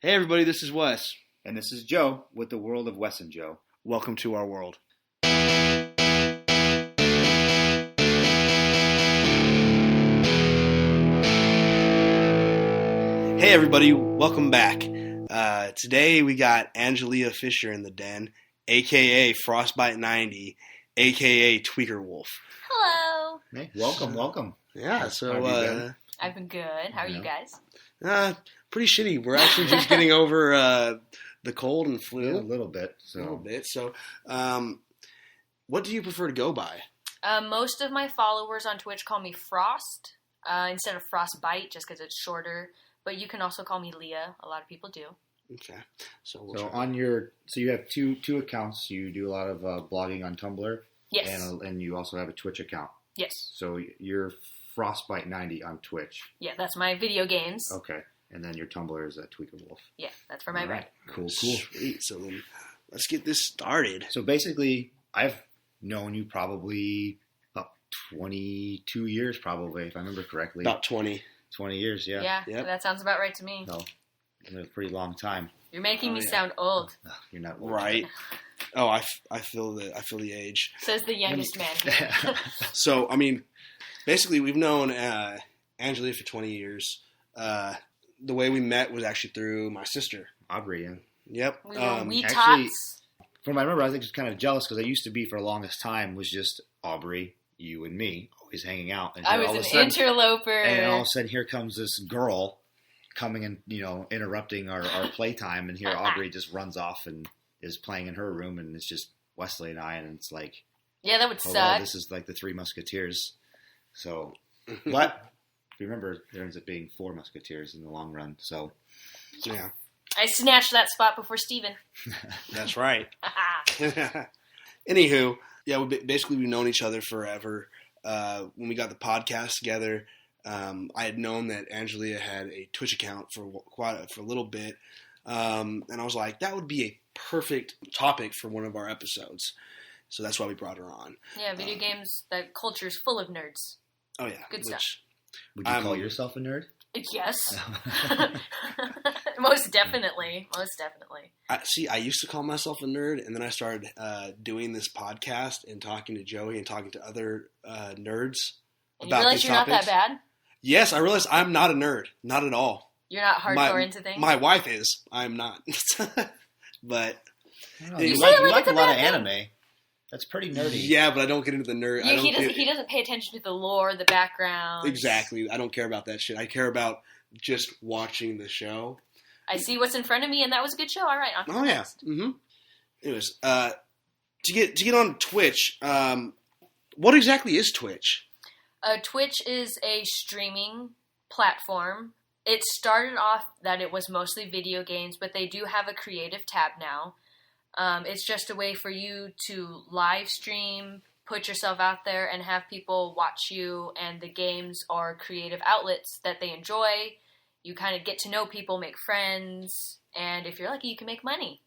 Hey everybody, this is Wes. And this is Joe with the World of Wes and Joe. Welcome to our world. Hey everybody, welcome back. Today we got Anjelea Fisher in the den, aka Frostbite90, aka Tweaker Wolf. Hello. Hey, welcome. Yeah, so I've been good. How are you guys? Pretty shitty. We're actually just getting over the cold and flu. Yeah, a little bit. So, what do you prefer to go by? Most of my followers on Twitch call me Frost instead of Frostbite, just because it's shorter. But you can also call me Leah. A lot of people do. Okay. So you have two accounts. You do a lot of blogging on Tumblr. Yes. And you also have a Twitch account. Yes. So you're Frostbite90 on Twitch. Yeah, that's my video games. Okay. And then your Tumblr is at Tweaker Wolf. Yeah, that's for my brand. Cool. Sweet. So then let's get this started. So basically, I've known you probably about 22 years, probably, if I remember correctly. About 20. 20 years, yeah. Yeah, Yep. that sounds about right to me. No, it's a pretty long time. You're making me sound old. No, you're not old. Right. Oh, I feel the age. Says the youngest man. So, I mean, basically, we've known Angelea for 20 years. The way we met was actually through my sister. Aubrey, yeah. Yep. We were wee actually, tots. From what I remember, I was just kind of jealous because I used to be, for the longest time, was just Aubrey, you and me, always hanging out. And I was an interloper. And all of a sudden, here comes this girl coming and, interrupting our playtime. And here Aubrey just runs off and is playing in her room. And it's just Wesley and I. And it's like, yeah, that would oh, suck. wow, this is like the Three Musketeers. So, but remember, there ends up being Four Musketeers in the long run. So, Yeah. I snatched that spot before Steven. That's right. Anywho, yeah, we've known each other forever. When we got the podcast together, I had known that Angelea had a Twitch account for a little bit, and I was like, that would be a perfect topic for one of our episodes. So that's why we brought her on. Yeah, video games, that culture is full of nerds. Oh yeah, Good stuff. would you call yourself a nerd? Yes. Most definitely. I used to call myself a nerd, and then I started doing this podcast and talking to Joey and talking to other nerds And about you realize these you're topics. not that bad? Yes, I realize I'm not a nerd. Not at all. You're not hardcore into things? My wife is. I'm not. But You say it like like it's a a lot of bad anime. That's pretty nerdy. yeah, but I don't get into the nerd. Yeah, he doesn't pay attention to the lore, the background. Exactly. I don't care about that shit. I care about just watching the show. I see what's in front of me, and that was a good show. All right. Oh yeah. Mm-hmm. Anyways, to get on Twitch, what exactly is Twitch? Twitch is a streaming platform. It started off that it was mostly video games, but they do have a creative tab now. It's just a way for you to live stream, put yourself out there, and have people watch you, and the games are creative outlets that they enjoy. You kind of get to know people, make friends, and if you're lucky, you can make money.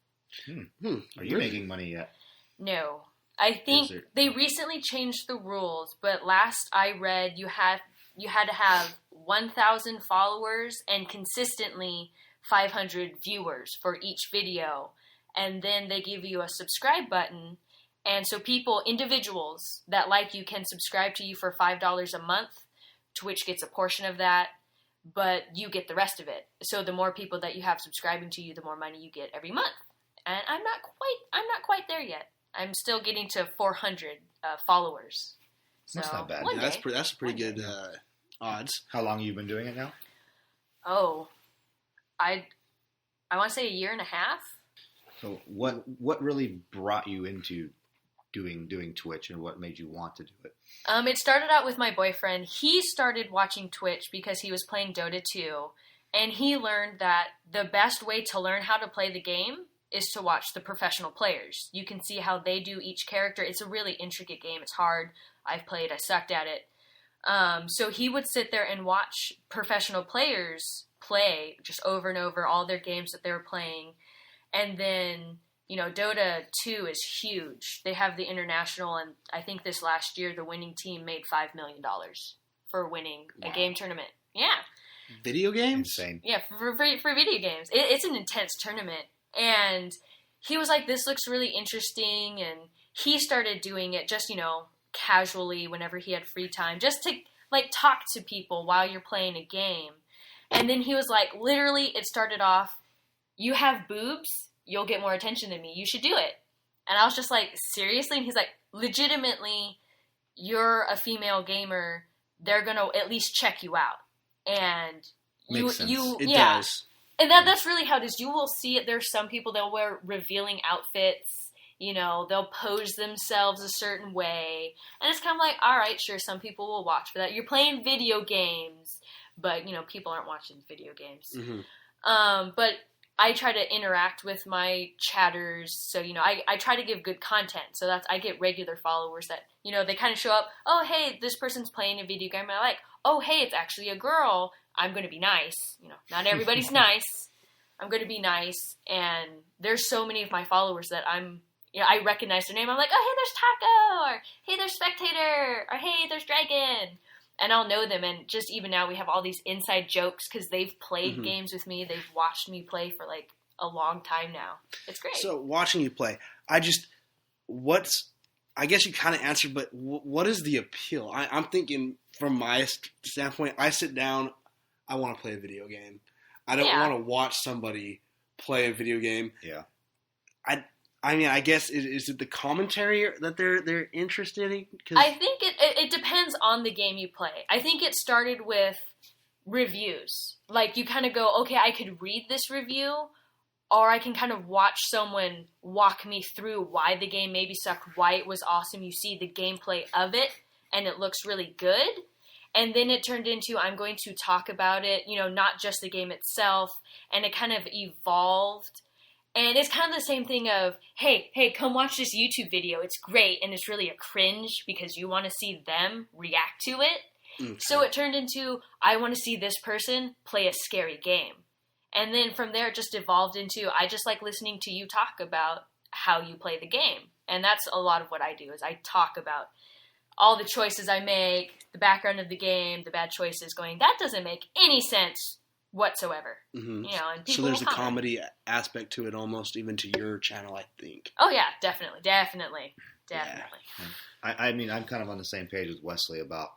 Are you making money yet? No. I think they recently changed the rules, but last I read, you had to have 1,000 followers and consistently 500 viewers for each video. And then they give you a subscribe button. And so individuals that like you can subscribe to you for $5 a month. Twitch gets a portion of that, but you get the rest of it. So the more people that you have subscribing to you, the more money you get every month. And I'm not quite there yet. I'm still getting to 400 followers. So That's not bad. Yeah, that's pretty good odds. How long have you been doing it now? Oh, I want to say a year and a half. So what really brought you into doing Twitch, and what made you want to do it? It started out with my boyfriend. He started watching Twitch because he was playing Dota 2, and he learned that the best way to learn how to play the game is to watch the professional players. You can see how they do each character. It's a really intricate game. It's hard. I've played. I sucked at it. So he would sit there and watch professional players play just over and over all their games that they were playing. And then, Dota 2 is huge. They have the international, and I think this last year the winning team made $5 million for winning a game tournament. Yeah. Video games? Insane. Yeah, for video games. It's an intense tournament. And he was like, this looks really interesting. And he started doing it just, casually whenever he had free time, just to, talk to people while you're playing a game. And then he was like, literally, it started off, you have boobs, you'll get more attention than me. You should do it. And I was just like, seriously? And he's like, legitimately, you're a female gamer. They're going to at least check you out. And it does. And that's really how it is. You will see it. There's some people, they'll wear revealing outfits. They'll pose themselves a certain way. And it's kind of like, all right, sure, some people will watch for that. You're playing video games, but, people aren't watching video games. Mm-hmm. But I try to interact with my chatters. So, I try to give good content. So I get regular followers that, they kind of show up. Oh, hey, this person's playing a video game I like. Oh, hey, it's actually a girl. I'm going to be nice. Not everybody's nice. I'm going to be nice. And there's so many of my followers that I recognize their name. I'm like, oh, hey, there's Taco. Or, hey, there's Spectator. Or, hey, there's Dragon. And I'll know them. And just even now we have all these inside jokes because they've played games with me. They've watched me play for a long time now. It's great. So watching you play, I guess you kind of answered, but what is the appeal? I'm thinking from my standpoint, I sit down, I want to play a video game. I don't want to watch somebody play a video game. Yeah. I mean, I guess, is it the commentary that they're interested in? I think it depends on the game you play. I think it started with reviews. You kind of go, okay, I could read this review, or I can kind of watch someone walk me through why the game maybe sucked, why it was awesome. You see the gameplay of it, and it looks really good. And then it turned into, I'm going to talk about it, not just the game itself. And it kind of evolved. And it's kind of the same thing of, hey, come watch this YouTube video. It's great. And it's really a cringe because you want to see them react to it. Okay. So it turned into, I want to see this person play a scary game. And then from there, it just evolved into, I just like listening to you talk about how you play the game. And that's a lot of what I do, is I talk about all the choices I make, the background of the game, the bad choices, going, that doesn't make any sense whatsoever. Mm-hmm. And people so there's a comment. comedy aspect to it almost, even to your channel, I think. Oh, yeah, definitely. Yeah. I mean, I'm kind of on the same page with Wesley about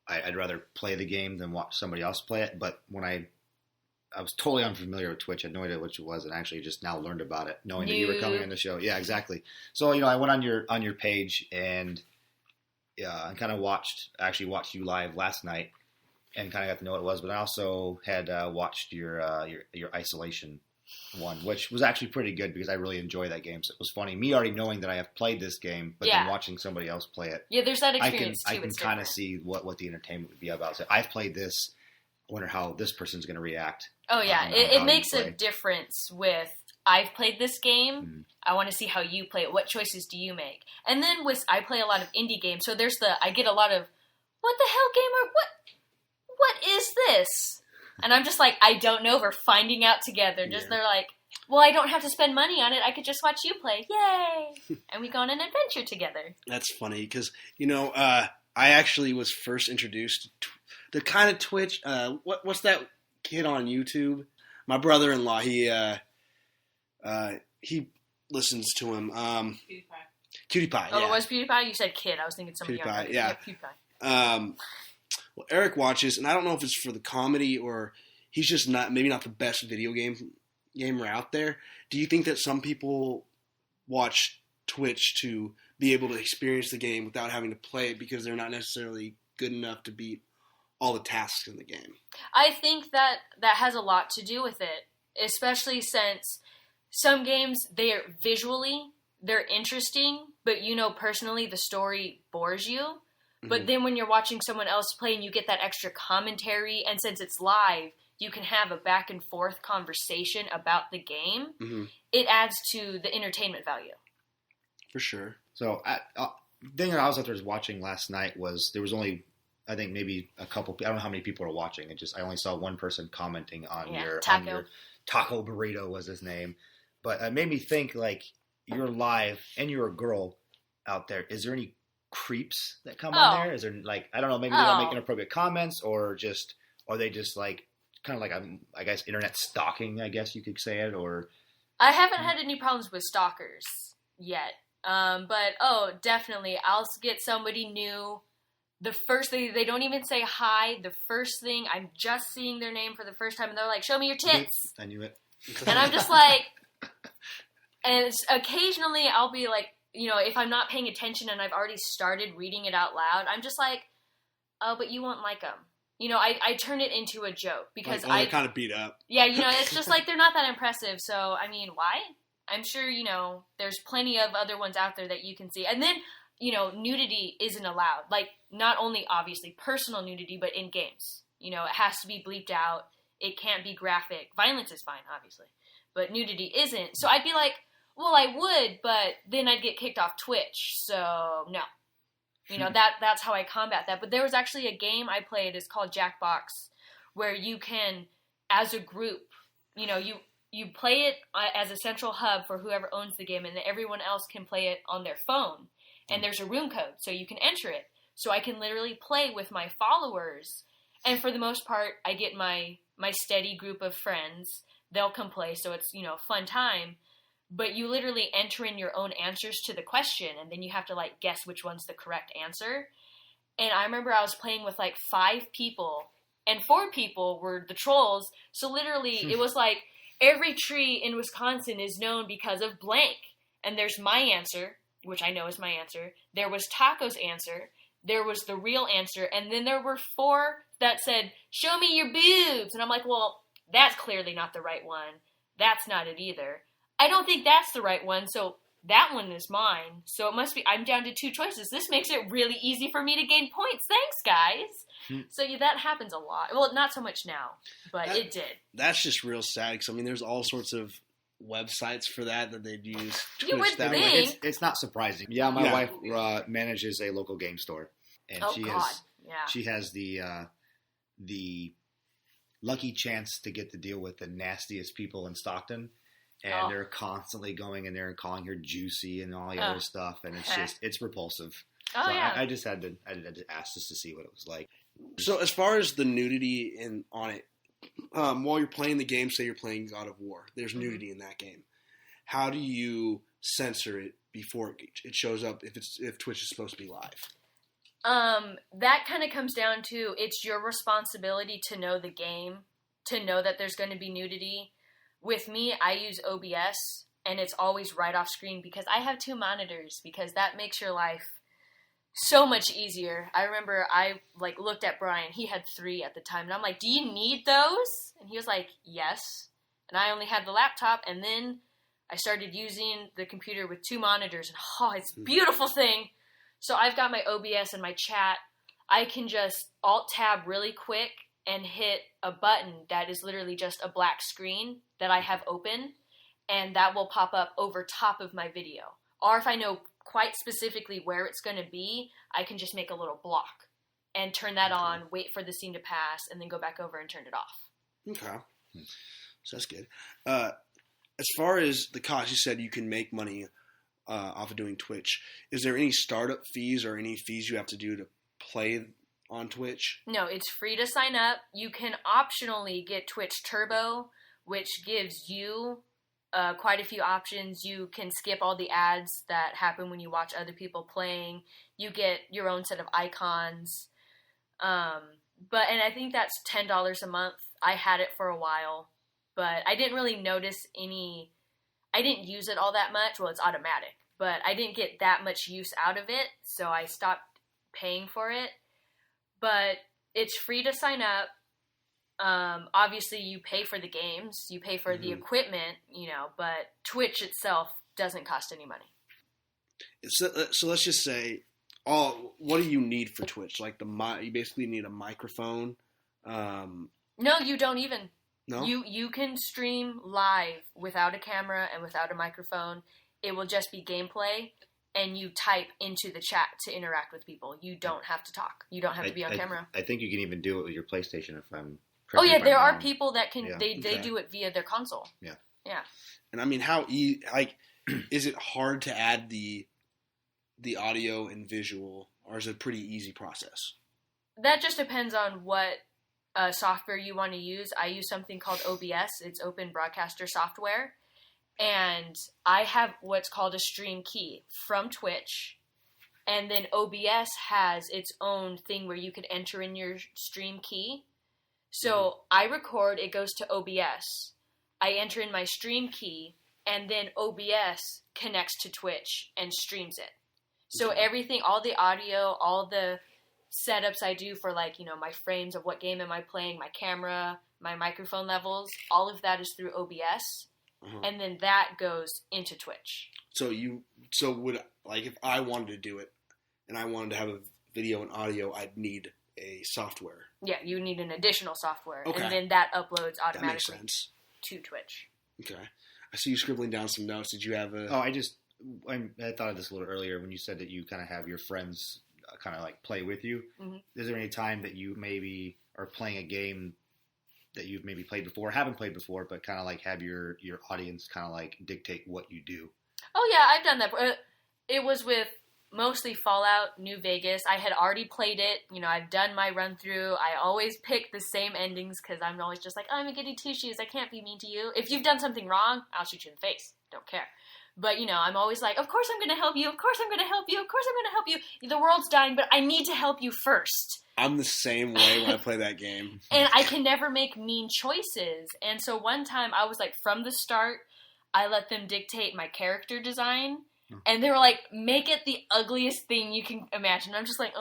I'd rather play the game than watch somebody else play it. But when I was totally unfamiliar with Twitch, I had no idea what it was, and actually just now learned about it, knowing that you were coming on the show. Yeah, exactly. So, I went on your page and I kind of watched you live last night and kind of got to know what it was. But I also had watched your isolation one, which was actually pretty good because I really enjoy that game. So it was funny. Me already knowing that I have played this game, but then watching somebody else play it. Yeah, there's that experience I can kind of see what the entertainment would be about. So I've played this. I wonder how this person's going to react. Oh, yeah. It makes a difference with, I've played this game. Mm-hmm. I want to see how you play it. What choices do you make? And then I play a lot of indie games. So I get a lot of, what the hell, gamer? What is this? And I'm just like, I don't know. We're finding out together. They're like, well, I don't have to spend money on it. I could just watch you play. Yay! And we go on an adventure together. That's funny because, I actually was first introduced to the kind of Twitch. What's that kid on YouTube? My brother-in-law. He listens to him. PewDiePie. Yeah. Oh, it was PewDiePie? You said kid. I was thinking somebody PewDiePie, younger. yeah. PewDiePie. Well, Eric watches, and I don't know if it's for the comedy or he's just maybe not the best video gamer out there. Do you think that some people watch Twitch to be able to experience the game without having to play it because they're not necessarily good enough to beat all the tasks in the game? I think that has a lot to do with it, especially since some games, they're interesting, but personally the story bores you. Mm-hmm. But then when you're watching someone else play and you get that extra commentary, and since it's live, you can have a back and forth conversation about the game. Mm-hmm. It adds to the entertainment value. For sure. So the thing that I was out there watching last night was there was only, I think maybe a couple. I don't know how many people were watching. I only saw one person commenting on your Taco Burrito was his name, but it made me think you're live and you're a girl out there. Is there any creeps that come on there? Is there I don't know, maybe they don't make inappropriate comments or they just kind of like, I guess, internet stalking, I guess you could say it, or... I haven't had any problems with stalkers yet. But, definitely. I'll get somebody new. The first thing, they don't even say hi. The first thing, I'm just seeing their name for the first time, and they're like, show me your tits. I knew it. And I'm just like, and occasionally I'll be like, if I'm not paying attention and I've already started reading it out loud, I'm just like, oh, but you won't like them. I turn it into a joke because I kind of beat up. Yeah, it's just like they're not that impressive. So, I mean, why? I'm sure, there's plenty of other ones out there that you can see. And then, nudity isn't allowed. Like, not only, obviously, personal nudity, but in games. It has to be bleeped out. It can't be graphic. Violence is fine, obviously. But nudity isn't. So I'd be like, well, I would, but then I'd get kicked off Twitch. So, no. That's how I combat that. But there was actually a game I played. It's called Jackbox, where you can, as a group, you play it as a central hub for whoever owns the game, and then everyone else can play it on their phone. And there's a room code, so you can enter it. So I can literally play with my followers. And for the most part, I get my steady group of friends. They'll come play, so it's, fun time. But you literally enter in your own answers to the question, and then you have to, guess which one's the correct answer. And I remember I was playing with, 5 people, and 4 people were the trolls. So literally, it was like, every tree in Wisconsin is known because of blank. And there's my answer, which I know is my answer. There was Taco's answer. There was the real answer. And then there were 4 that said, show me your boobs. And I'm like, well, that's clearly not the right one. That's not it either. I don't think that's the right one, so that one is mine. So it must be, I'm down to 2 choices. This makes it really easy for me to gain points. Thanks, guys. So that happens a lot. Well, not so much now, but it did. That's just real sad, because, there's all sorts of websites for that they'd use. You would think. It's not surprising. Yeah, my wife manages a local game store. And she has the lucky chance to get to deal with the nastiest people in Stockton. And they're constantly going in there and calling her juicy and all the other stuff. And it's repulsive. Oh, so yeah. I just had to ask just to see what it was like. So as far as the nudity on it, while you're playing the game, say you're playing God of War, there's nudity in that game. How do you censor it before it shows up if Twitch is supposed to be live? That kind of comes down to, it's your responsibility to know the game, to know that there's going to be nudity. With me, I use OBS, and it's always right off screen because I have 2 monitors, because that makes your life so much easier. I remember I looked at Brian. He had 3 at the time, and I'm like, do you need those? And he was like, yes. And I only had the laptop, and then I started using the computer with 2 monitors, and it's a beautiful thing. So I've got my OBS and my chat. I can just Alt-Tab really quick and hit a button that is literally just a black screen that I have open, and that will pop up over top of my video. Or if I know quite specifically where it's going to be, I can just make a little block and turn that on, wait for the scene to pass, and then go back over and turn it off. Okay. So that's good. As far as the cost, you said you can make money off of doing Twitch. Is there any startup fees or any fees you have to do to play on Twitch? No, it's free to sign up. You can optionally get Twitch Turbo, which gives you quite a few options. You can skip all the ads that happen when you watch other people playing. You get your own set of icons. And I think that's $10 a month. I had it for a while, but I didn't really notice I didn't use it all that much. Well, it's automatic, but I didn't get that much use out of it, so I stopped paying for it. But it's free to sign up. Obviously, you pay for the games, you pay for the equipment, but Twitch itself doesn't cost any money. So let's just say, what do you need for Twitch? You basically need a microphone. No, you don't even. No? You can stream live without a camera and without a microphone. It will just be gameplay. And you type into the chat to interact with people. You don't have to talk. You don't have to be on camera. I think you can even do it with your PlayStation if I'm correct. Oh, yeah, there are people that can, they do it via their console. Yeah. Yeah. And I mean, is it hard to add the audio and visual, or is it a pretty easy process? That just depends on what software you want to use. I use something called OBS. It's Open Broadcaster Software. And I have what's called a stream key from Twitch. And then OBS has its own thing where you could enter in your stream key. So I record, it goes to OBS. I enter in my stream key, and then OBS connects to Twitch and streams it. So everything, all the audio, all the setups I do for like, my frames of what game am I playing, my camera, my microphone levels, all of that is through OBS. And then that goes into Twitch. So would, like, if I wanted to do it and I wanted to have a video and audio, I'd need a software. Yeah, you need an additional software. Okay. And then that uploads automatically that makes sense. to Twitch. Okay. I see you scribbling down some notes. Did you have a... Oh, I thought of this a little earlier when you said that you kind of have your friends kind of like play with you. Mm-hmm. Is there any time that you maybe are playing a game that you've maybe played before, haven't played before, but kind of like have your audience kind of like dictate what you do? Oh yeah, I've done that. It was with mostly Fallout New Vegas. I had already played it. I've done my run through. I always pick the same endings because I'm always just like, oh, I'm a goody two shoes. I can't be mean to you. If you've done something wrong, I'll shoot you in the face. Don't care. But, I'm always like, of course I'm going to help you. Of course I'm going to help you. Of course I'm going to help you. The world's dying, but I need to help you first. I'm the same way when I play that game. And I can never make mean choices. And so one time I was like, from the start, I let them dictate my character design. And they were like, make it the ugliest thing you can imagine. I'm just like,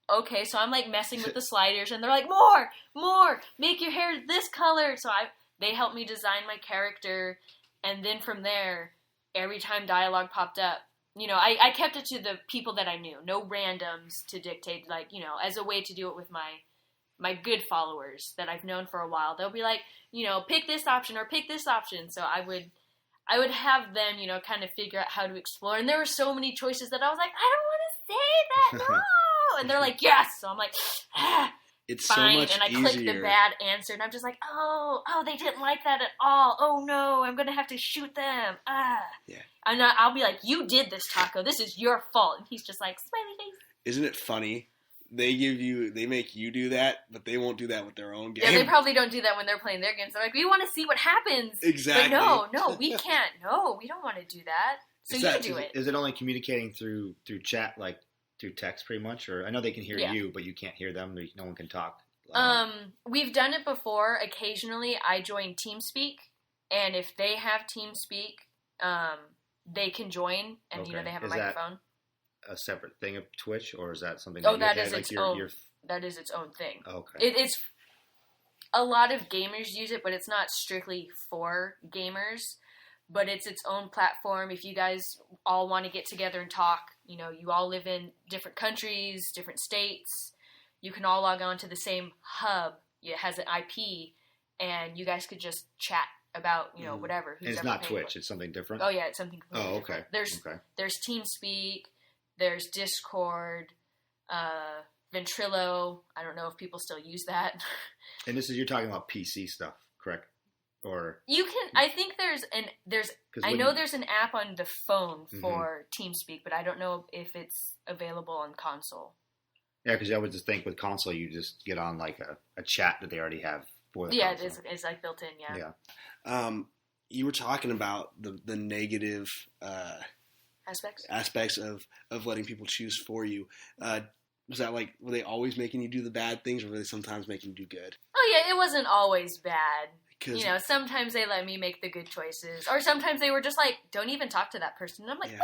okay. So I'm like messing with the sliders. And they're like, more. Make your hair this color. So they helped me design my character. And then from there, every time dialogue popped up, I kept it to the people that I knew. No randoms to dictate, like, as a way to do it with my good followers that I've known for a while. They'll be like, pick this option or pick this option. So I would have them, kind of figure out how to explore. And there were so many choices that I was like, I don't want to say that, no! And they're like, yes! So I'm like, it's fine. So much and I easier. click the bad answer, and I'm just like, oh, they didn't like that at all. Oh no, I'm gonna have to shoot them. Yeah. And I'll be like, you did this, Taco. This is your fault. And he's just like, smiley face. Isn't it funny? They make you do that, but they won't do that with their own game. Yeah, they probably don't do that when they're playing their games. They're like, we want to see what happens. Exactly. But no, we can't. No, we don't want to do that. So you do it. Is it only communicating through chat, like through text pretty much? Or I know they can hear you, but you can't hear them. No one can talk. We've done it before. Occasionally, I join TeamSpeak, and if they have TeamSpeak, they can join, and they have a microphone. A separate thing of Twitch, or is that something? That is its own. That is its own thing. Okay. It's a lot of gamers use it, but it's not strictly for gamers. But it's its own platform. If you guys all want to get together and talk, you all live in different countries, different states. You can all log on to the same hub. It has an IP, and you guys could just chat about whatever. And it's not Twitch. It's something different. Oh yeah, it's something completely different. Okay. There's TeamSpeak. There's Discord, Ventrilo. I don't know if people still use that. And you're talking about PC stuff, correct? Or you can. I think there's an app on the phone for TeamSpeak, but I don't know if it's available on console. Yeah, because I would just think with console, you just get on like a chat that they already have for the console. It's like built in. Yeah. You were talking about the negative aspects of letting people choose for you. Was that like, were they always making you do the bad things, or were they sometimes making you do good? Oh yeah, it wasn't always bad. Sometimes they let me make the good choices, or sometimes they were just like, don't even talk to that person. And I'm like,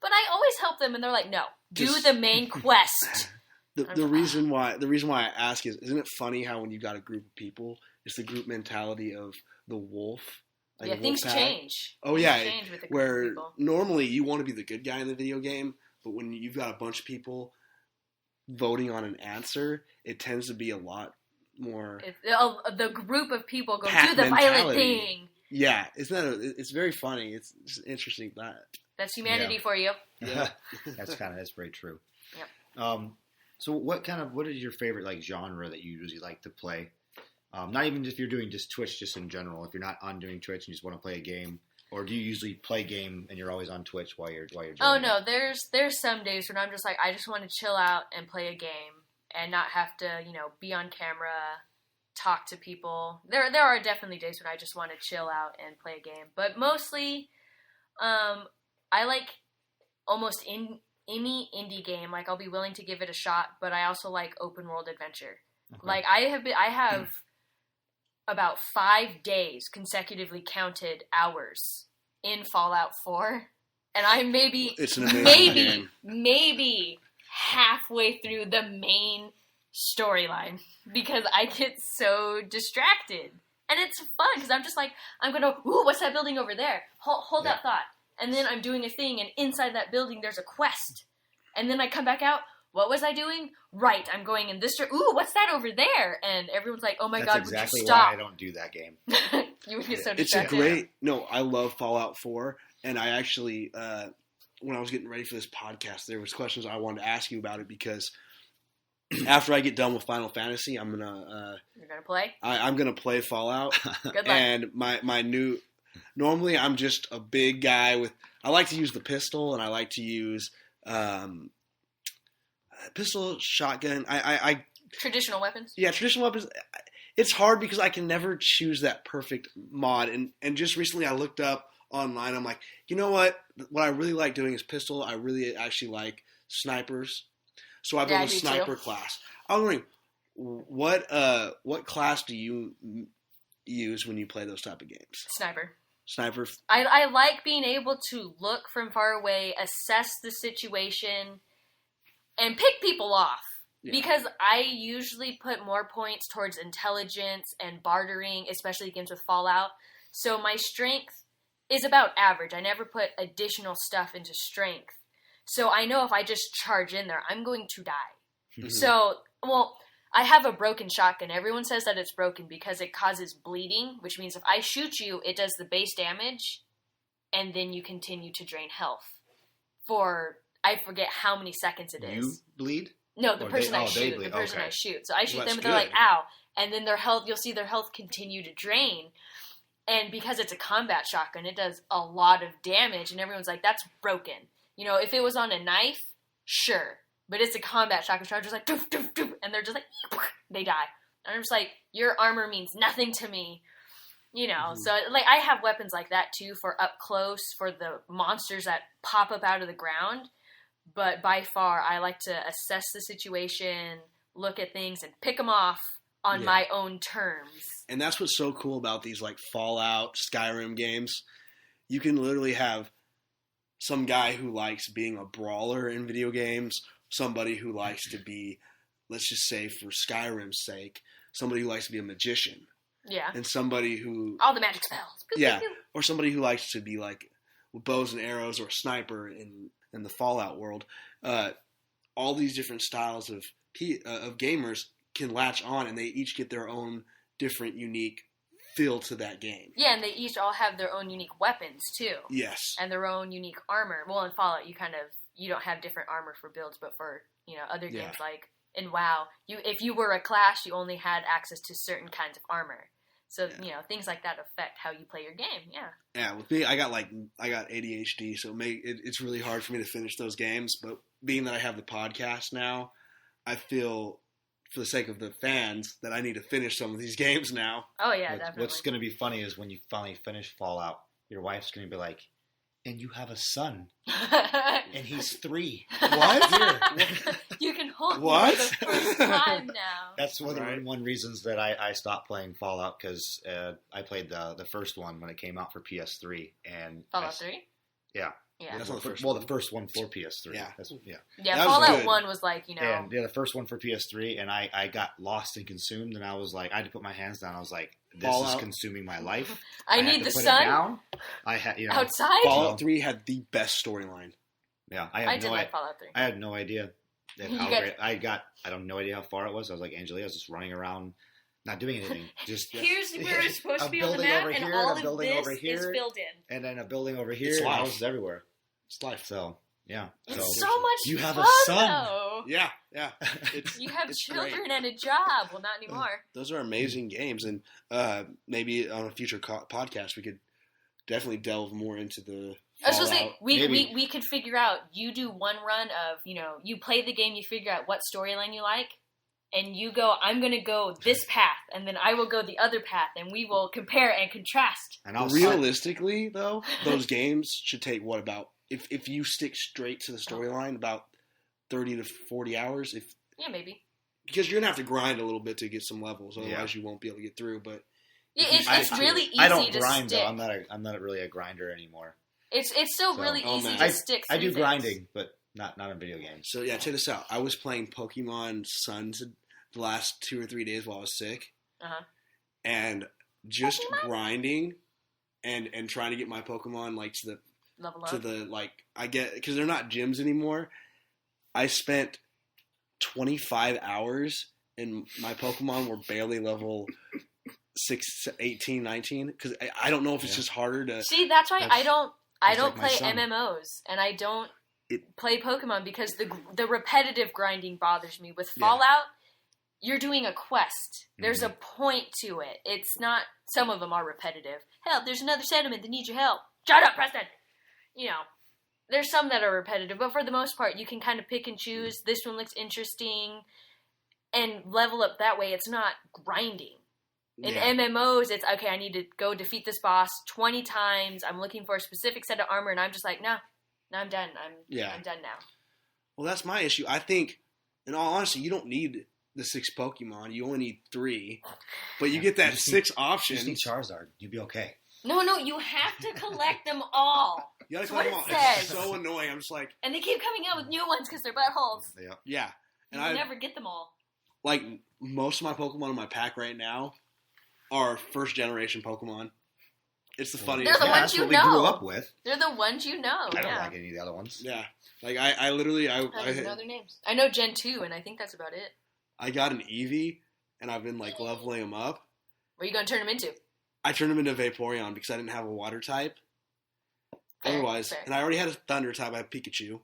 but I always help them, and they're like, no, do the main quest. The reason why I ask is, isn't it funny how when you got a group of people, it's the group mentality of the wolf. Like things change. Oh yeah, change with the group where of people. Normally you want to be the good guy in the video game, but when you've got a bunch of people voting on an answer, it tends to be a lot more. The group of people go Pat do the mentality. violent thing. Yeah, it's very funny. It's just interesting that's humanity for you. Yeah, that's very true. Yep. So what is your favorite like genre that you usually like to play? Not even if you're doing just Twitch, just in general. If you're not on doing Twitch and you just want to play a game, or do you usually play game and you're always on Twitch while you're doing Oh no, there's some days when I'm just like, I just want to chill out and play a game and not have to be on camera talk to people. There are definitely days when I just want to chill out and play a game. But mostly, I like almost any indie game. Like, I'll be willing to give it a shot, but I also like open world adventure. Okay. Like, I have about 5 days consecutively counted hours in Fallout 4, and I'm maybe halfway through the main storyline because I get so distracted. And it's fun because I'm just like, I'm going to, ooh, what's that building over there? Hold that thought. And then I'm doing a thing, and inside that building there's a quest. And then I come back out, what was I doing? Right, I'm going in this ooh, what's that over there? And everyone's like, oh my God, exactly would you stop? Why I don't do that game. You would get so It's distracted. a great, no, I love Fallout 4, and I actually, when I was getting ready for this podcast, there was questions I wanted to ask you about it because after I get done with Final Fantasy, I'm gonna You're gonna play? I'm gonna play Fallout. Good luck. And my new, normally I'm just a big guy with, I like to use the pistol and I like to use pistol, shotgun. I traditional weapons. Yeah, traditional weapons. It's hard because I can never choose that perfect mod. And just recently I looked up online. I'm like, you know what? What I really like doing is pistol. I really actually like snipers. So I built a sniper class. I was wondering, what class do you use when you play those type of games? Sniper. I like being able to look from far away, assess the situation, and pick people off. Yeah. Because I usually put more points towards intelligence and bartering, especially games with Fallout. So my strength is about average. I never put additional stuff into strength. So I know if I just charge in there, I'm going to die. Mm-hmm. So, I have a broken shotgun. Everyone says that it's broken because it causes bleeding, which means if I shoot you, it does the base damage, and then you continue to drain health for, I forget how many seconds it is. You bleed? No, the person I shoot. The person I shoot. So I shoot them, and they're like, ow. And then their health, you'll see their health continue to drain. And because it's a combat shotgun, it does a lot of damage, and everyone's like, that's broken. You know, if it was on a knife, sure. But it's a combat shotgun, so I'm just like, doof, doof, doof, and they're just like, they die. And I'm just like, your armor means nothing to me. You know, so, like, I have weapons like that, too, for up close, for the monsters that pop up out of the ground. But by far, I like to assess the situation, look at things, and pick them off on my own terms. And that's what's so cool about these, like, Fallout, Skyrim games. You can literally have some guy who likes being a brawler in video games, somebody who likes to be, let's just say for Skyrim's sake, somebody who likes to be a magician. Yeah. And somebody who... all the magic spells. Yeah. Or somebody who likes to be like with bows and arrows or a sniper in the Fallout world. All these different styles of gamers can latch on, and they each get their own different, unique feel to that game. Yeah, and they each all have their own unique weapons, too. Yes. And their own unique armor. Well, in Fallout, you don't have different armor for builds, but for, other games like in WoW, if you were a Clash, you only had access to certain kinds of armor. So, things like that affect how you play your game, Yeah, with me, I got ADHD, so it's really hard for me to finish those games, but being that I have the podcast now, I feel, for the sake of the fans, that I need to finish some of these games now. Oh, yeah, definitely. What's going to be funny is when you finally finish Fallout, your wife's going to be like, and you have a son, and he's 3. What? You can hold what? him for the first time now. That's one of the reasons that I stopped playing Fallout, because I played the first one when it came out for PS3. And Fallout 3? Yeah. Yeah. That's not the first one. The first one for PS3. Yeah, Fallout 1 was like, And the first one for PS3, and I got lost and consumed, and I was like, I had to put my hands down. I was like, this is consuming my life. I need the sun. I had, outside. Fallout 3 had the best storyline. Yeah, I did like Fallout 3. I had no idea how great. I don't no idea how far it was. I was like, Angelea, I was just running around, not doing anything. Just here's where it's supposed to be on the map, and all of this is filled in. And then a building over here, and houses everywhere. It's life. So, yeah. It's so much you have fun, a son. Though. Yeah. You have children great. And a job. Well, not anymore. Those are amazing games, and maybe on a future podcast we could definitely delve more into the I was going to say, we could figure out, you do one run of, you play the game, you figure out what storyline you like, and you go, I'm going to go this path, and then I will go the other path, and we will compare and contrast. And realistically, though, those games should take about if you stick straight to the storyline, about 30 to 40 hours. Yeah, maybe. Because you're gonna have to grind a little bit to get some levels, otherwise you won't be able to get through. But yeah, it's really easy. I don't to grind stick. though. I'm not really a grinder anymore. It's still really easy to stick. I do grinding, but not in video games. So yeah, check this out. I was playing Pokemon Sun the last 2 or 3 days while I was sick, and just grinding and trying to get my Pokemon like to the level up. To the like I get because they're not gyms anymore. I spent 25 hours and my Pokemon were barely level 18, 19 because I don't know if it's just harder to see. That's why I don't like play MMOs and I don't play Pokemon because the repetitive grinding bothers me. With Fallout, you're doing a quest. There's a point to it. It's not. Some of them are repetitive. Hell, there's another settlement that needs your help. Shut up, Preston. You know, there's some that are repetitive, but for the most part, you can kind of pick and choose. This one looks interesting, and level up that way. It's not grinding. In MMOs, it's, okay, I need to go defeat this boss 20 times. I'm looking for a specific set of armor, and I'm just like, no, I'm done. I'm done now. Well, that's my issue. I think, in all honesty, you don't need the 6 Pokemon. You only need 3. But you get that 6 options. You need Charizard. You'd be okay. No, you have to collect them all. You gotta collect them all. It's so annoying. I'm just like... And they keep coming out with new ones because they're buttholes. Yeah. And you never get them all. Like, most of my Pokemon in my pack right now are first generation Pokemon. It's the funniest. They're the ones you know. We grew up with. They're the ones you know. I don't like any of the other ones. Yeah. Like, I literally... I don't even know their names. I know Gen 2, and I think that's about it. I got an Eevee, and I've been, like, leveling them up. What are you going to turn them into? I turned him into Vaporeon because I didn't have a water type. Fair. And I already had a thunder type. I had Pikachu.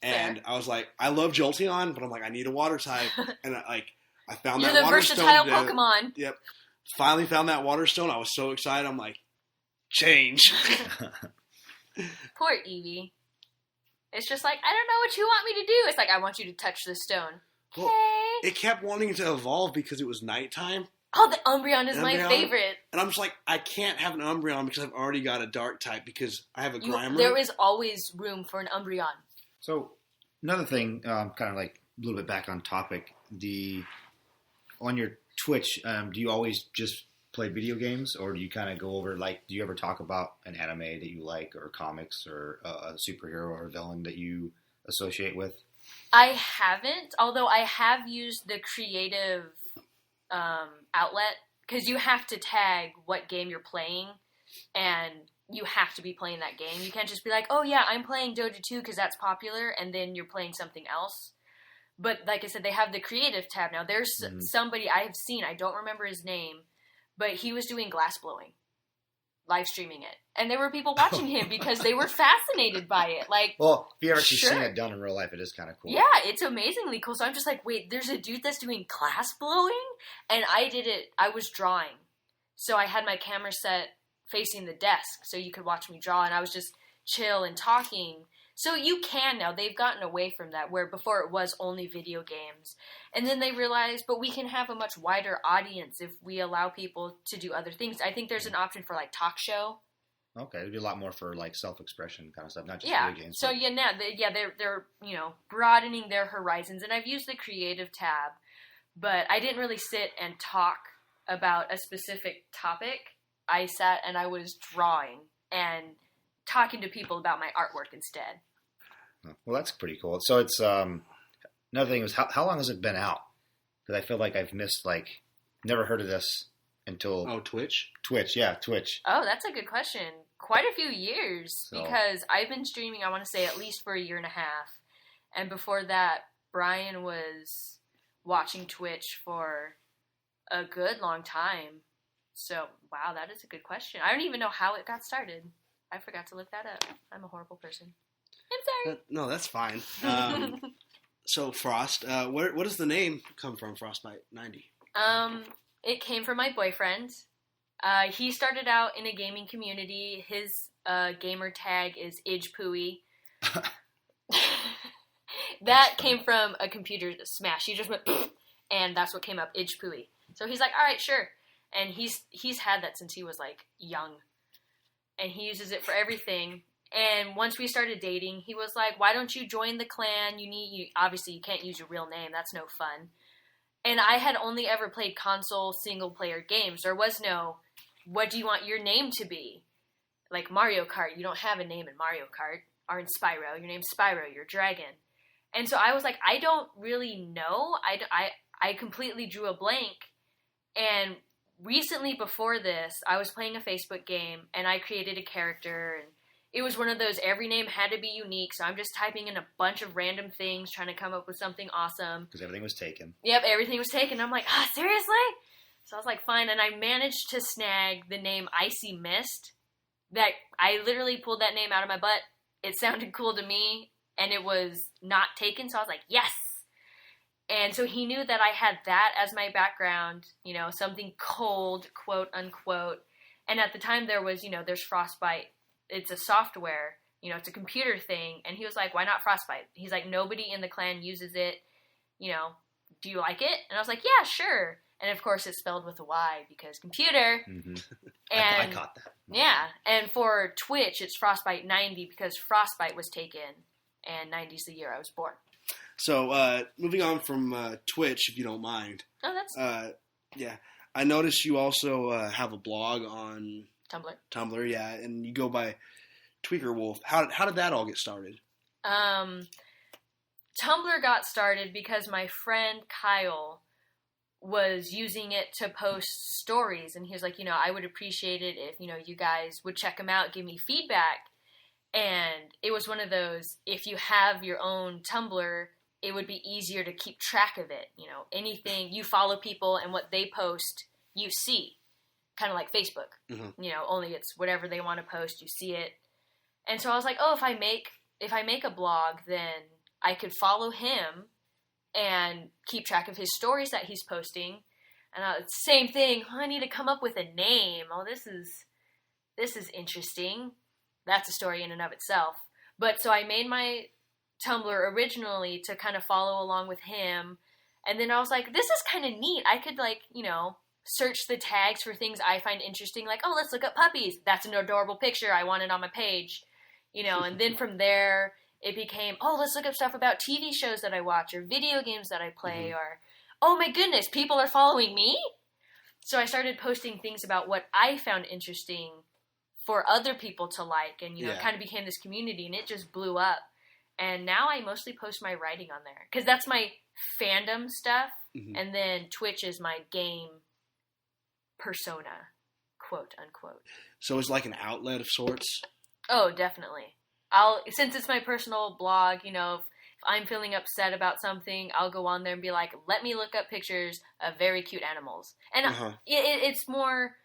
And I was like, I love Jolteon, but I'm like, I need a water type. And I found that water stone. You're the versatile Pokemon. Yep. Finally found that water stone. I was so excited. I'm like, change. Poor Eevee. It's just like, I don't know what you want me to do. It's like, I want you to touch this stone. Well, it kept wanting to evolve because it was nighttime. Oh, the Umbreon is my favorite. And I'm just like, I can't have an Umbreon because I've already got a dark type because I have a Grimer. There is always room for an Umbreon. So, another thing, kind of like a little bit back on topic, on your Twitch, do you always just play video games or do you kind of go over, do you ever talk about an anime that you like or comics or a superhero or villain that you associate with? I haven't, although I have used the creative outlet, because you have to tag what game you're playing, and you have to be playing that game. You can't just be like, oh yeah, I'm playing Dota 2 because that's popular, and then you're playing something else. But like I said, they have the creative tab now. There's somebody I have seen, I don't remember his name, but he was doing glass blowing, live streaming it. And there were people watching him because they were fascinated by it. Well, if you ever actually seen it done in real life, it is kind of cool. Yeah, it's amazingly cool. So I'm just like, wait, there's a dude that's doing glass blowing? And I did it, I was drawing. So I had my camera set facing the desk so you could watch me draw, and I was just chill and talking. So you can now. They've gotten away from that, where before it was only video games. And then they realized, but we can have a much wider audience if we allow people to do other things. I think there's an option for talk show. Okay, it'd be a lot more for self-expression kind of stuff, not just video games. So they're broadening their horizons, and I've used the creative tab, but I didn't really sit and talk about a specific topic. I sat and I was drawing and talking to people about my artwork instead. Well, that's pretty cool. So it's another thing is how long has it been out? Because I feel like I've missed never heard of this until Twitch. Yeah, Twitch. Oh, that's a good question. Quite a few years, because I've been streaming, I want to say, at least for 1.5 years. And before that, Brian was watching Twitch for a good long time. So, wow, that is a good question. I don't even know how it got started. I forgot to look that up. I'm a horrible person. I'm sorry. No, that's fine. So, Frost, where does the name come from, Frostbite 90? It came from my boyfriend. He started out in a gaming community. His gamer tag is Ijpooey. That came from a computer smash. He just went and that's what came up, Ijpui. So he's like, all right, sure. And he's had that since he was, like, young. And he uses it for everything. And once we started dating, he was like, why don't you join the clan? Obviously, you can't use your real name. That's no fun. And I had only ever played console single-player games. There was no, what do you want your name to be? Like Mario Kart, you don't have a name in Mario Kart. Or in Spyro, your name's Spyro, you're Dragon. And so I was like, I don't really know. I completely drew a blank. And recently before this, I was playing a Facebook game, and I created a character, and it was one of those, every name had to be unique, so I'm just typing in a bunch of random things, trying to come up with something awesome. Because everything was taken. Yep, everything was taken. I'm like, seriously? So I was like, fine, and I managed to snag the name Icy Mist. That I literally pulled that name out of my butt. It sounded cool to me, and it was not taken, so I was like, yes! And so he knew that I had that as my background, something cold, quote unquote. And at the time there was, there's Frostbite. It's a software, it's a computer thing. And he was like, why not Frostbite? He's like, nobody in the clan uses it. Do you like it? And I was like, yeah, sure. And of course it's spelled with a Y because computer. Mm-hmm. And I caught that. Yeah. And for Twitch, it's Frostbite 90 because Frostbite was taken and 90's the year I was born. So, moving on from Twitch, if you don't mind. Oh, that's... yeah. I noticed you also have a blog on... Tumblr, yeah. And you go by Tweaker Wolf. How did that all get started? Tumblr got started because my friend Kyle was using it to post stories. And he was like, I would appreciate it if, you guys would check them out, give me feedback. And it was one of those, if you have your own Tumblr, it would be easier to keep track of it. Anything, you follow people and what they post, you see. Kind of like Facebook. Mm-hmm. Only it's whatever they want to post, you see it. And so I was like, if I make a blog, then I could follow him and keep track of his stories that he's posting. And same thing, I need to come up with a name. This is interesting. That's a story in and of itself. But so I made my Tumblr originally to kind of follow along with him. And then I was like, this is kind of neat. I could search the tags for things I find interesting. Like, let's look up puppies. That's an adorable picture. I want it on my page. And then from there it became, let's look up stuff about TV shows that I watch or video games that I play or, oh my goodness, people are following me? So I started posting things about what I found interesting for other people to like. And, it kind of became this community and it just blew up. And now I mostly post my writing on there because that's my fandom stuff. Mm-hmm. And then Twitch is my game persona, quote unquote. So it's like an outlet of sorts? Oh, definitely. Since it's my personal blog, if I'm feeling upset about something, I'll go on there and be like, let me look up pictures of very cute animals. And it's more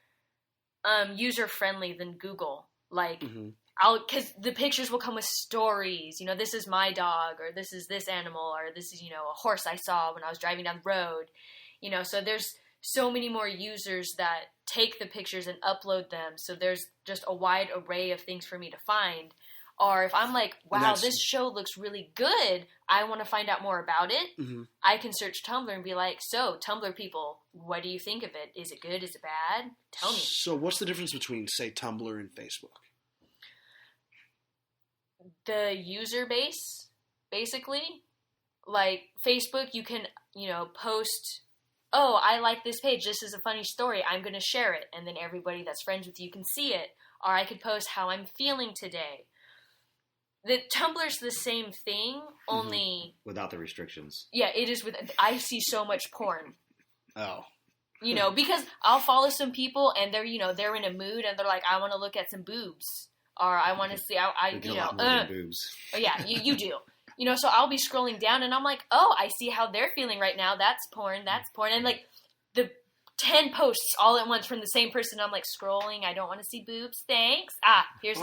user-friendly than Google. Like, because the pictures will come with stories. This is my dog, or this is this animal, or this is, a horse I saw when I was driving down the road. So there's so many more users that take the pictures and upload them. So there's just a wide array of things for me to find. Or if I'm like, wow, this show looks really good, I want to find out more about it, I can search Tumblr and be like, so, Tumblr people, what do you think of it? Is it good? Is it bad? Tell me. So what's the difference between, say, Tumblr and Facebook? The user base, basically. Like, Facebook, you can, post, I like this page, this is a funny story, I'm going to share it, and then everybody that's friends with you can see it. Or I could post how I'm feeling today. The Tumblr's the same thing, only... Without the restrictions. Yeah, it is. I see so much porn. Oh. Because I'll follow some people and they're, they're in a mood and they're like, I want to look at some boobs. Or I want to see, boobs. Oh, yeah, you do. So I'll be scrolling down and I'm like, I see how they're feeling right now. That's porn. And like the 10 posts all at once from the same person. I'm like scrolling. I don't want to see boobs. Thanks. Here's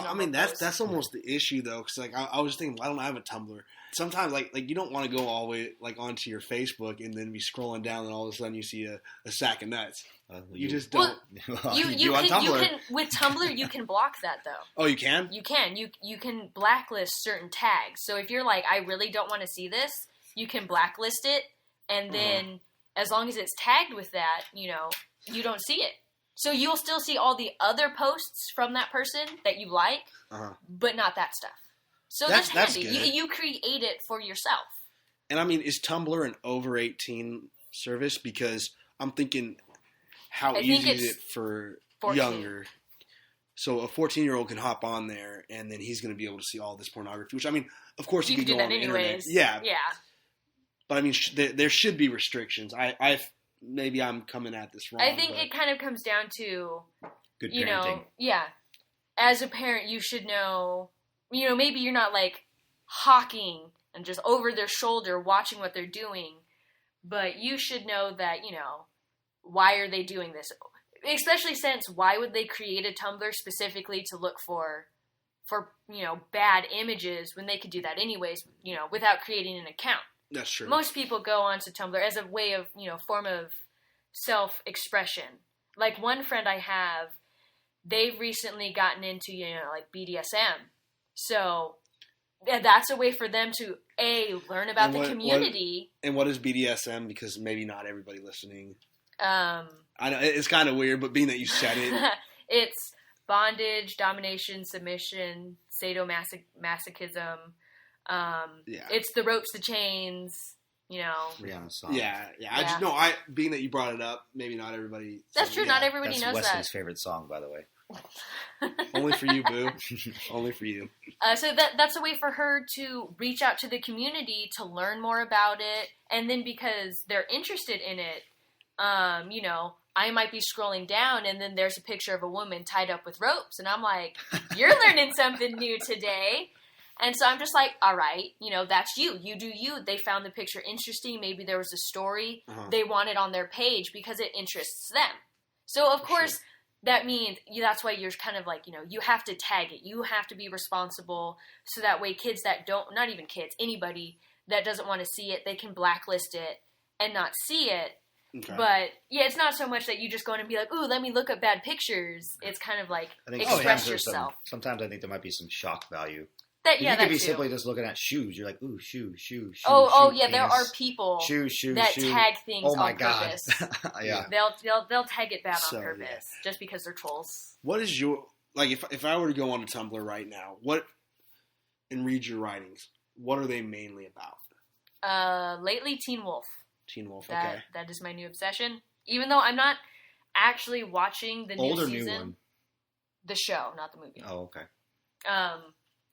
that's almost the issue though. Cause like I was thinking, why don't I have a Tumblr? Sometimes like you don't want to go all the way like onto your Facebook and then be scrolling down and all of a sudden you see a sack of nuts. You just don't. Well, you can with Tumblr you can block that though. Oh, you can? You can. You can blacklist certain tags. So if you're like, I really don't want to see this, you can blacklist it, and then as long as it's tagged with that, you don't see it. So you'll still see all the other posts from that person that you like, but not that stuff. So that's handy. You create it for yourself. And I mean, is Tumblr an over 18 service? Because I'm thinking, how easy is it for 14. Younger? So a 14-year-old can hop on there, and then he's going to be able to see all this pornography. Which, I mean, of course, you could do go that on the anyways. internet. Yeah. Yeah. But I mean, there should be restrictions. Maybe I'm coming at this wrong. I think it kind of comes down to good parenting. As a parent, you should know. Maybe you're not like hawking and just over their shoulder watching what they're doing, but you should know that why are they doing this? Especially since why would they create a Tumblr specifically to look for bad images when they could do that anyways, without creating an account. That's true. Most people go onto Tumblr as a way of, form of self-expression. Like one friend I have, they've recently gotten into, like BDSM. So that's a way for them to, learn about the community. And what is BDSM? Because maybe not everybody listening. I know it's kind of weird, but being that you said it. It's bondage, domination, submission, sadomasochism. It's the ropes, the chains, Rihanna's song. Yeah. Being that you brought it up, maybe not everybody. That's true. Not everybody knows that. That's Wesley's favorite song, by the way. Only for you, boo. Only for you. So that's a way for her to reach out to the community to learn more about it, and then because they're interested in it, I might be scrolling down, and then there's a picture of a woman tied up with ropes, and I'm like, "You're learning something new today." And so I'm just like, all right, that's you. You do you. They found the picture interesting. Maybe there was a story they wanted on their page because it interests them. So, of course, that means that's why you're kind of like, you have to tag it. You have to be responsible so that way kids that don't, not even kids, anybody that doesn't want to see it, they can blacklist it and not see it. Okay. But, it's not so much that you just go in and be like, ooh, let me look at bad pictures. It's kind of like express yourself. Sometimes I think there might be some shock value. You could be simply just looking at shoes. You're like, ooh, shoe. Oh, shoe, there are people that tag things on purpose. Yeah. They'll tag it bad on purpose just because they're trolls. What is your, like, if I were to go on to Tumblr right now, and read your writings, what are they mainly about? Lately, Teen Wolf. Teen Wolf, okay. That is my new obsession. Even though I'm not actually watching the new season. New one? The show, not the movie. Oh, okay.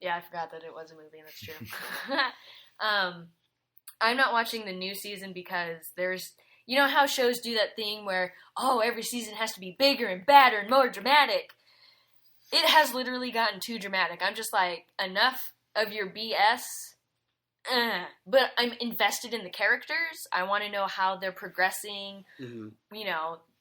Yeah, I forgot that it was a movie, and that's true. I'm not watching the new season because there's, how shows do that thing where, every season has to be bigger and badder and more dramatic. It has literally gotten too dramatic. I'm just like, enough of your BS. But I'm invested in the characters. I want to know how they're progressing. Mm-hmm.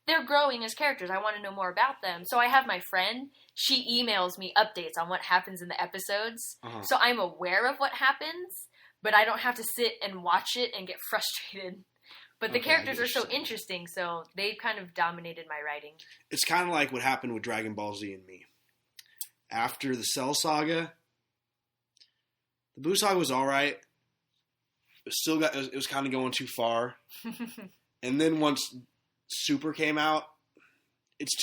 They're growing as characters. I want to know more about them. So I have my friend. She emails me updates on what happens in the episodes. So I'm aware of what happens, but I don't have to sit and watch it and get frustrated. But the characters are so interesting, so they've kind of dominated my writing. It's kind of like what happened with Dragon Ball Z and me. After the Cell Saga, the Buu Saga was all right. It was kind of going too far. And then once Super came out, it's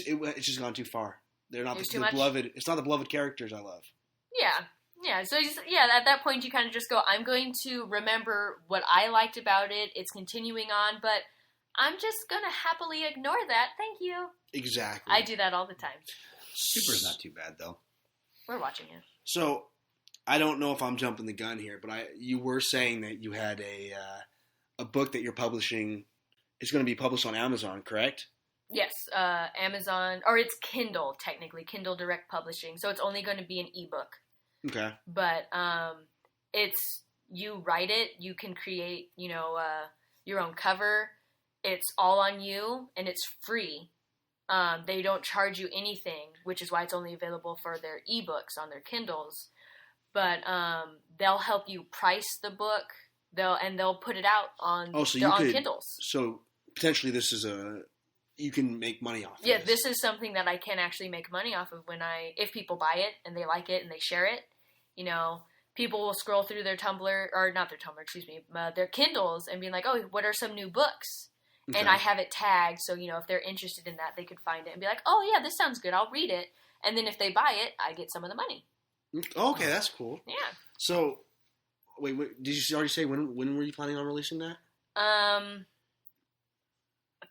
just gone too far. They're not the beloved. It's not the beloved characters I love. Yeah. So at that point you kind of just go, I'm going to remember what I liked about it. It's continuing on, but I'm just gonna happily ignore that. Thank you. Exactly. I do that all the time. Super's not too bad though. We're watching it. So I don't know if I'm jumping the gun here, but you were saying that you had a book that you're publishing. It's going to be published on Amazon, correct? Yes, Amazon, or it's Kindle, technically, Kindle Direct Publishing, so it's only going to be an ebook. Okay. But it's, you write it, you can create, your own cover, it's all on you, and it's free. They don't charge you anything, which is why it's only available for their ebooks on their Kindles. But they'll help you price the book, they'll put it out on, on Kindles. So potentially this is you can make money off of this. This is something that I can actually make money off of if people buy it and they like it and they share it. People will scroll through their Tumblr, or not their Tumblr, excuse me, their Kindles and be like, oh, what are some new books? And I have it tagged, so, if they're interested in that, they could find it and be like, oh, yeah, this sounds good, I'll read it. And then if they buy it, I get some of the money. Okay, that's cool. Yeah. So, wait, did you already say when were you planning on releasing that?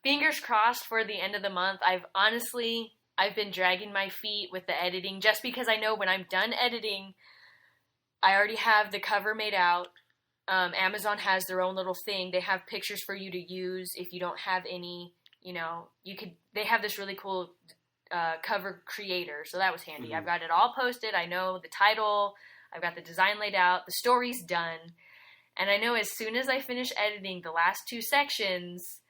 Fingers crossed for the end of the month. I've been dragging my feet with the editing just because I know when I'm done editing, I already have the cover made out. Amazon has their own little thing. They have pictures for you to use if you don't have any, they have this really cool cover creator. So that was handy. Mm-hmm. I've got it all posted. I know the title. I've got the design laid out. The story's done. And I know as soon as I finish editing the last 2 sections,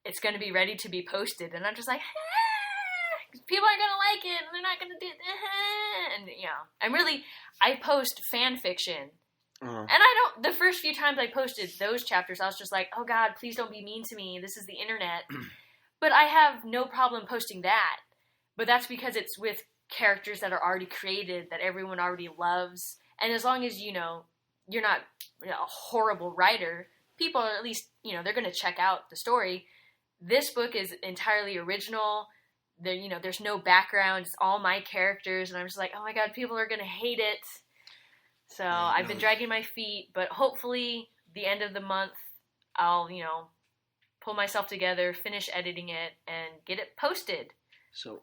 it's going to be ready to be posted. And I'm just like, people aren't going to like it. And they're not going to do it. And, I post fan fiction. Uh-huh. And the first few times I posted those chapters, I was just like, oh God, please don't be mean to me. This is the internet. But I have no problem posting that. But that's because it's with characters that are already created, that everyone already loves. And as long as, you're not a horrible writer, people are at least, they're going to check out the story. This book is entirely original. There, there's no background. It's all my characters. And I'm just like, oh my God, people are going to hate it. So I've been dragging my feet, but hopefully the end of the month, I'll, pull myself together, finish editing it, and get it posted. So,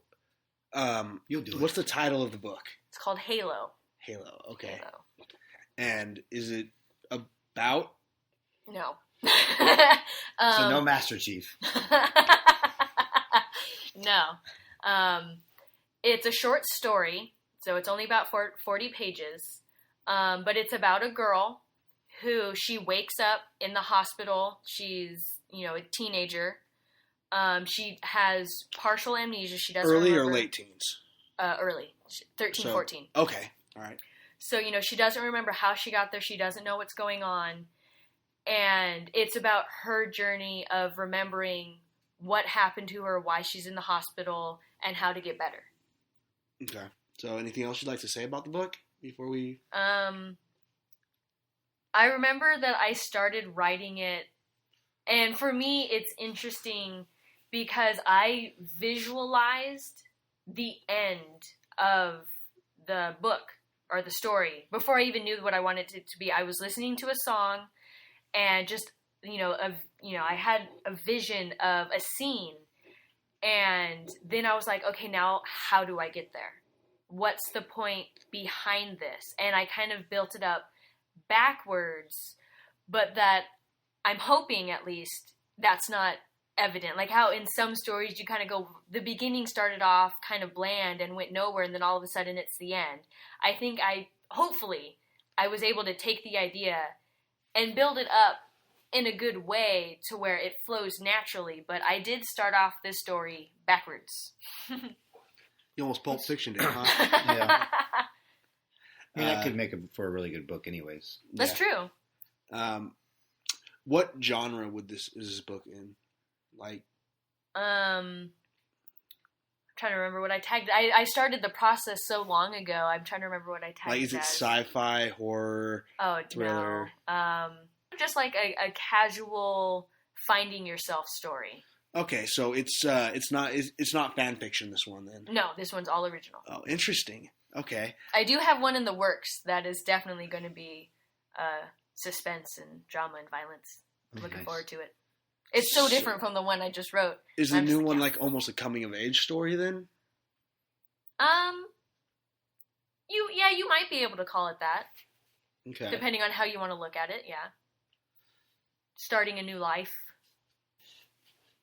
you'll do it. What's the title of the book? It's called Halo. Halo, okay. Halo. And is it about? No. So no Master Chief. No. It's a short story, so it's only about 40 pages. But it's about a girl who she wakes up in the hospital. She's, a teenager. She has partial amnesia. She doesn't remember. Early or late teens? Early. 13, 14. Okay. All right. So, she doesn't remember how she got there. She doesn't know what's going on. And it's about her journey of remembering what happened to her, why she's in the hospital, and how to get better. Okay. So anything else you'd like to say about the book before we... I remember that I started writing it, and for me, it's interesting because I visualized the end of the book or the story before I even knew what I wanted it to be. I was listening to a song, and just I had a vision of a scene, and then I was like, okay, now how do I get there? What's the point behind this? And I kind of built it up backwards, but that I'm hoping at least that's not evident. Like how in some stories you kind of go, the beginning started off kind of bland and went nowhere, and then all of a sudden it's the end. I think hopefully I was able to take the idea and build it up in a good way to where it flows naturally, but I did start off this story backwards. You almost Pulp Fiction did, huh? Yeah. I mean, that could make for a really good book anyways. That's true. What genre is this book in? Like, I'm trying to remember what I tagged. I started the process so long ago. I'm trying to remember what I tagged. Like, is it sci-fi, horror, thriller? No. Just like a casual finding yourself story. Okay, so it's not fan fiction, this one then. No, this one's all original. Oh, interesting. Okay. I do have one in the works that is definitely going to be suspense and drama and violence. Looking forward to it. It's so different from the one I just wrote. Is the new one like almost a coming of age story then? You might be able to call it that. Okay. Depending on how you want to look at it, yeah. Starting a new life.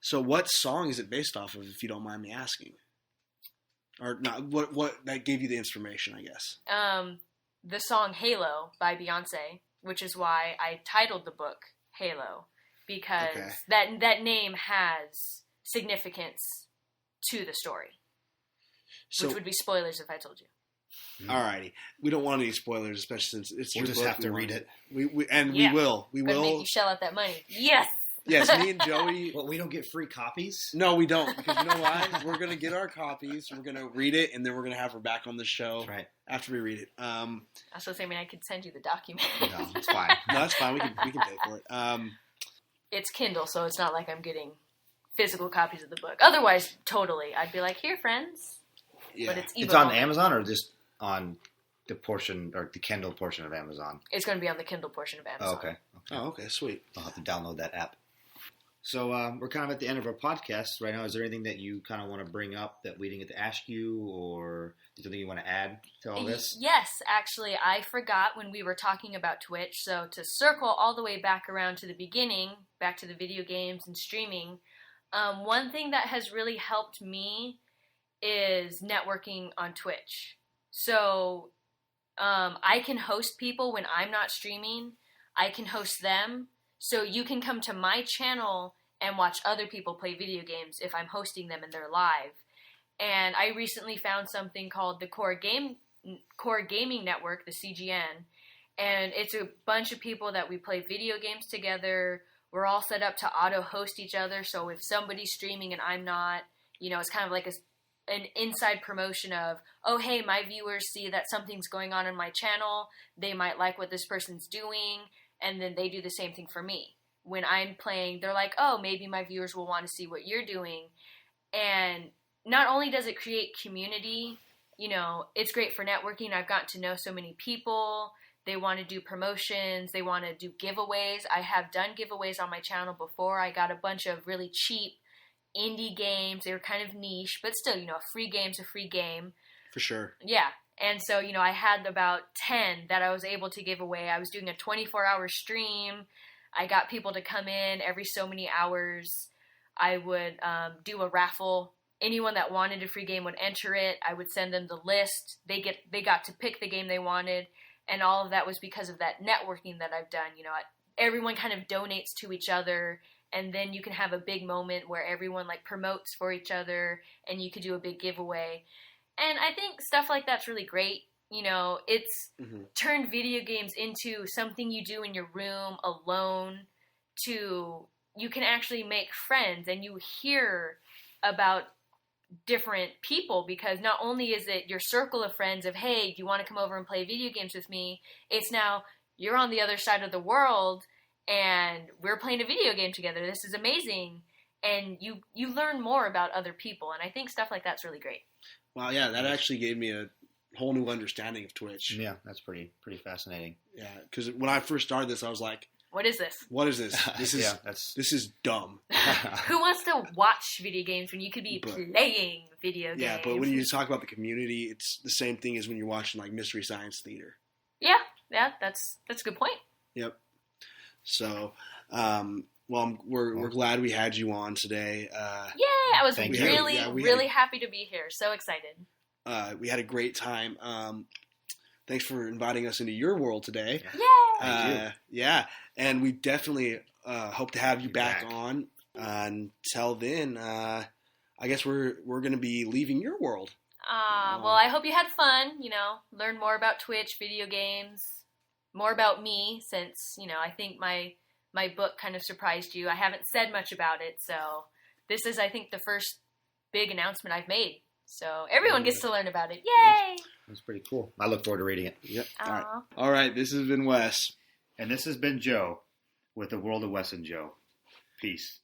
So what song is it based off of, if you don't mind me asking? Or not, what that gave you the inspiration, I guess? The song Halo by Beyonce, which is why I titled the book Halo, because that name has significance to the story, which would be spoilers if I told you. Alrighty, we don't want any spoilers, especially since it's your book. We'll just have to read it. We will. We will make you shell out that money. Yes. Yes, me and Joey. Well, we don't get free copies? No, we don't. Because you know why? We're going to get our copies. We're going to read it, and then we're going to have her back on the show after we read it. I was going to say, I could send you the document. No, it's fine. No, that's fine. We can pay for it. it's Kindle, so it's not like I'm getting physical copies of the book. Otherwise, totally, I'd be like, here, friends. Yeah. But it's ebook. It's on only. Amazon or just on the portion or the Kindle portion of Amazon? It's going to be on the Kindle portion of Amazon. Oh, okay. Oh, okay, sweet. I'll have to download that app. So we're kind of at the end of our podcast right now. Is there anything that you kind of want to bring up that we didn't get to ask you, or is there something you want to add to all this? Yes, actually, I forgot when we were talking about Twitch. So to circle all the way back around to the beginning, back to the video games and streaming, one thing that has really helped me is networking on Twitch. So I can host people when I'm not streaming. I can host them. So you can come to my channel and watch other people play video games if I'm hosting them and they're live. And I recently found something called the Core Gaming Network, the CGN. And it's a bunch of people that we play video games together. We're all set up to auto-host each other. So if somebody's streaming and I'm not, it's kind of like an inside promotion of, oh, hey, my viewers see that something's going on in my channel. They might like what this person's doing. And then they do the same thing for me. When I'm playing, they're like, oh, maybe my viewers will want to see what you're doing. And not only does it create community, it's great for networking. I've gotten to know so many people. They want to do promotions. They want to do giveaways. I have done giveaways on my channel before. I got a bunch of really cheap indie games. They were kind of niche, but still, a free game's a free game. For sure. Yeah. And so, I had about 10 that I was able to give away. I was doing a 24-hour stream. I got people to come in every so many hours. I would do a raffle. Anyone that wanted a free game would enter it. I would send them the list. They got to pick the game they wanted. And all of that was because of that networking that I've done. Everyone kind of donates to each other. And then you can have a big moment where everyone promotes for each other. And you could do a big giveaway. And I think stuff like that's really great. It's turned video games into something you do in your room alone to you can actually make friends and you hear about different people because not only is it your circle of friends of, hey, do you want to come over and play video games with me? It's now you're on the other side of the world and we're playing a video game together. This is amazing. And you learn more about other people. And I think stuff like that's really great. Wow, yeah, that actually gave me a whole new understanding of Twitch. Yeah, that's pretty fascinating. Yeah, because when I first started this, I was like, what is this? What is this? This is this is dumb. Who wants to watch video games when you could be playing video games? Yeah, but when you talk about the community, it's the same thing as when you're watching Mystery Science Theater. Yeah, that's a good point. Yep. So, we're glad we had you on today. I was really happy to be here. So excited. We had a great time. Thanks for inviting us into your world today. Yeah. And we definitely hope to have you back on. Until then, I guess we're going to be leaving your world. Well, I hope you had fun. Learn more about Twitch, video games, more about me. Since I think my book kind of surprised you. I haven't said much about it, so this is, I think, the first big announcement I've made. So everyone gets to learn about it. Yay! That's pretty cool. I look forward to reading it. Yep. All right. This has been Wes. And this has been Joe with the World of Wes and Joe. Peace.